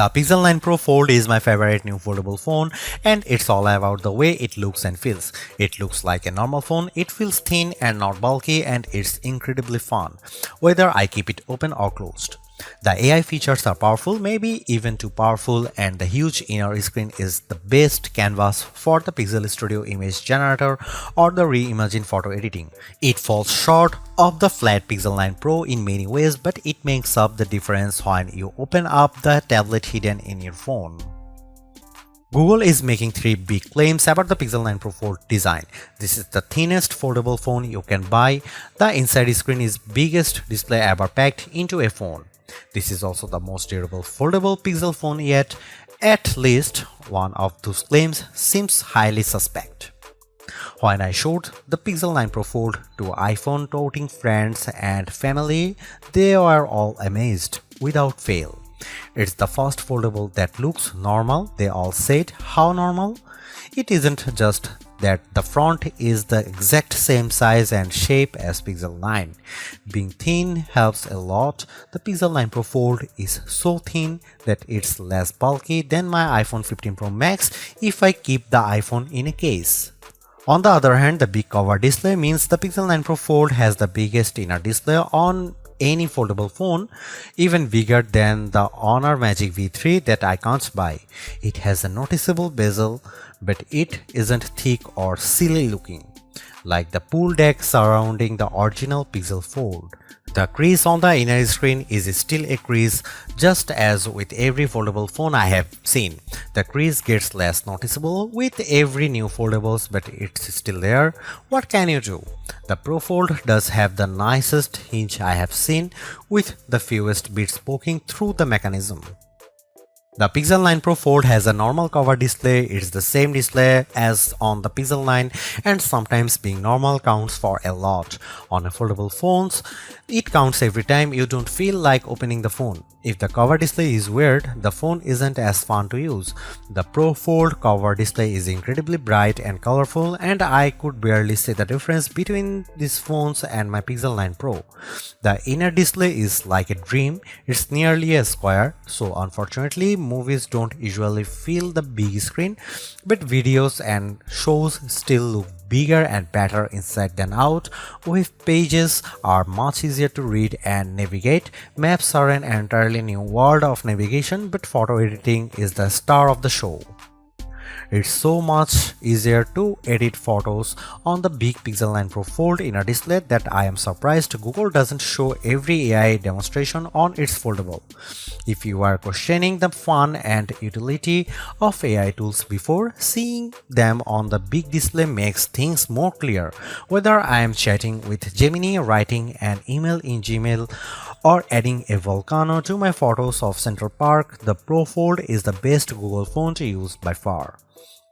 The Pixel 9 Pro Fold is my favorite new foldable phone, and it's all about the way it looks and feels. It looks like a normal phone, it feels thin and not bulky, and it's incredibly fun, whether I keep it open or closed. The AI features are powerful, maybe even too powerful, and the huge inner screen is the best canvas for the Pixel Studio image generator or the reimagined photo editing. It falls short of the flat Pixel 9 Pro in many ways, but it makes up the difference when you open up the tablet hidden in your phone. Google is making three big claims about the Pixel 9 Pro Fold design. This is the thinnest foldable phone you can buy. The inside screen is biggest display ever packed into a phone. This is also the most durable foldable Pixel phone yet. At least one of those claims seems highly suspect. When I showed the Pixel 9 Pro Fold to iPhone toting friends and family, they were all amazed without fail. It's the first foldable that looks normal. They all said, how normal? It isn't just that the front is the exact same size and shape as Pixel 9. Being thin helps a lot. The Pixel 9 Pro Fold is so thin that it's less bulky than my iPhone 15 Pro Max if I keep the iPhone in a case. On the other hand, the big cover display means the Pixel 9 Pro Fold has the biggest inner display on any foldable phone, even bigger than the Honor Magic V3 that I can't buy. It has a noticeable bezel, but it isn't thick or silly looking, like the pool deck surrounding the original Pixel Fold. The crease on the inner screen is still a crease, just as with every foldable phone I have seen. The crease gets less noticeable with every new foldables, but it's still there. What can you do? The Pro Fold does have the nicest hinge I have seen, with the fewest bits poking through the mechanism. The Pixel 9 Pro Fold has a normal cover display. It's the same display as on the Pixel 9, and sometimes being normal counts for a lot. On a foldable phones, it counts every time you don't feel like opening the phone. If the cover display is weird, the phone isn't as fun to use. The Pro Fold cover display is incredibly bright and colorful, and I could barely see the difference between these phones and my Pixel 9 Pro. The inner display is like a dream. It's nearly a square, so unfortunately movies don't usually fill the big screen, but videos and shows still look bigger and better inside than out. Web pages are much easier to read and navigate. Maps are an entirely new world of navigation, but photo editing is the star of the show. It's so much easier to edit photos on the big Pixel 9 Pro Fold inner display that I am surprised Google doesn't show every AI demonstration on its foldable. If you are questioning the fun and utility of AI tools before, seeing them on the big display makes things more clear. Whether I am chatting with Gemini, writing an email in Gmail, or adding a volcano to my photos of Central Park, the Pro Fold is the best Google phone to use by far.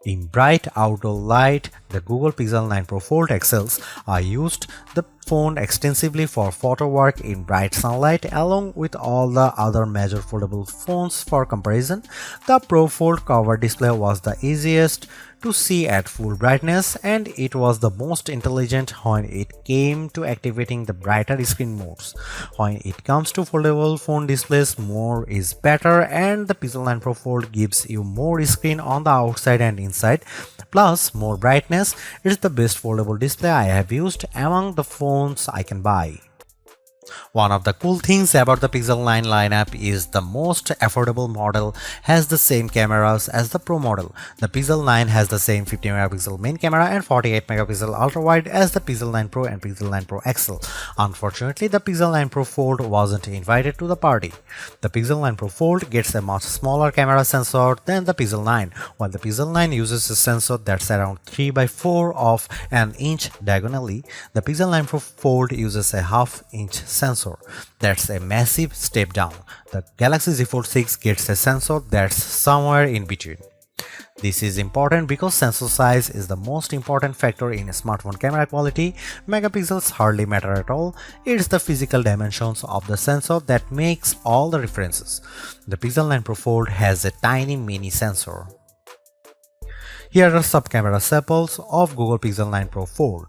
In bright outdoor light, the Google Pixel 9 Pro Fold excels. I used the phone extensively for photo work in bright sunlight along with all the other major foldable phones for comparison. The Pro Fold cover display was the easiest to see at full brightness, and it was the most intelligent when it came to activating the brighter screen modes. When it comes to foldable phone displays, more is better, and the Pixel 9 Pro Fold gives you more screen on the outside and inside, plus more brightness. It's the best foldable display I have used among the phones I can buy. One of the cool things about the Pixel 9 lineup is the most affordable model has the same cameras as the Pro model. The Pixel 9 has the same 50 megapixel main camera and 48 megapixel ultra-wide as the Pixel 9 Pro and Pixel 9 Pro XL. Unfortunately, the Pixel 9 Pro Fold wasn't invited to the party. The Pixel 9 Pro Fold gets a much smaller camera sensor than the Pixel 9, while the Pixel 9 uses a sensor that's around 3 by 4 of an inch diagonally. The Pixel 9 Pro Fold uses a half-inch sensor. That's a massive step down. The Galaxy Z Fold 6 gets a sensor that's somewhere in between. This is important because sensor size is the most important factor in smartphone camera quality. Megapixels hardly matter at all. It's the physical dimensions of the sensor that makes all the differences. The Pixel 9 Pro Fold has a tiny mini sensor. Here are some camera samples of Google Pixel 9 Pro Fold.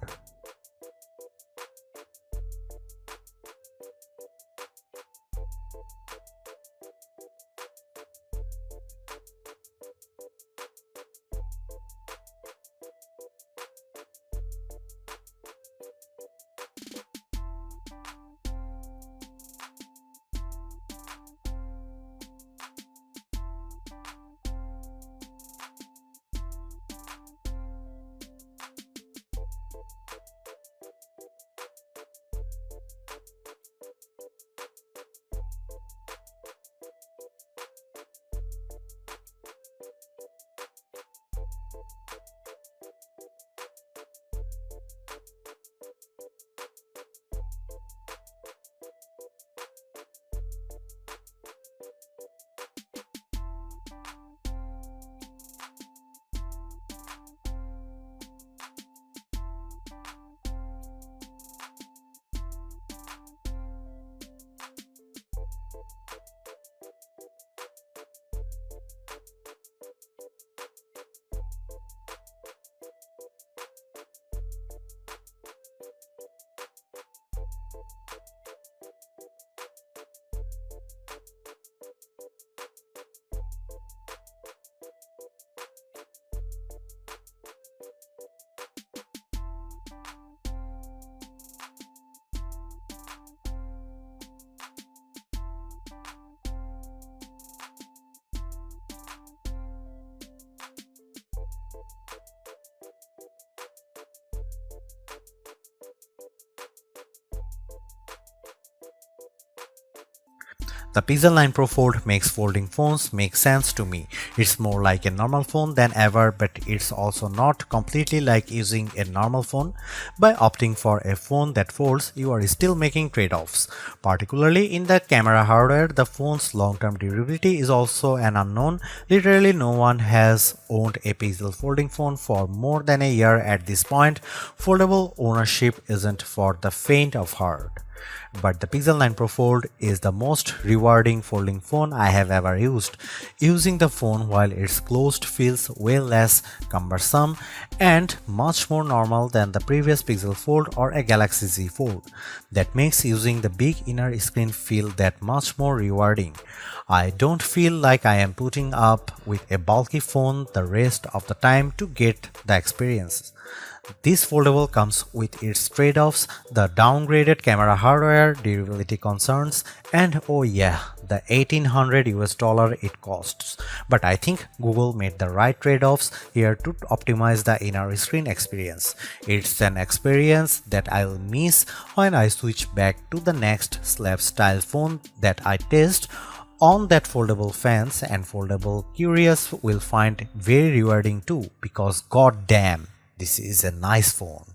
The Pixel 9 Pro Fold makes folding phones make sense to me. It's more like a normal phone than ever, but it's also not completely like using a normal phone. By opting for a phone that folds, you are still making trade-offs. Particularly in the camera hardware, the phone's long-term durability is also an unknown. Literally no one has owned a Pixel folding phone for more than a year at this point. Foldable ownership isn't for the faint of heart. But the Pixel 9 Pro Fold is the most rewarding folding phone I have ever used. Using the phone while it's closed feels way less cumbersome and much more normal than the previous Pixel Fold or a Galaxy Z Fold. That makes using the big inner screen feel that much more rewarding. I don't feel like I am putting up with a bulky phone the rest of the time to get the experience. This foldable comes with its trade-offs, the downgraded camera hardware, durability concerns, and oh yeah, the $1800 it costs. But I think Google made the right trade-offs here to optimize the inner screen experience. It's an experience that I'll miss when I switch back to the next slab style phone that I test on that foldable fans, and foldable curious will find very rewarding too, because goddamn, this is a nice phone.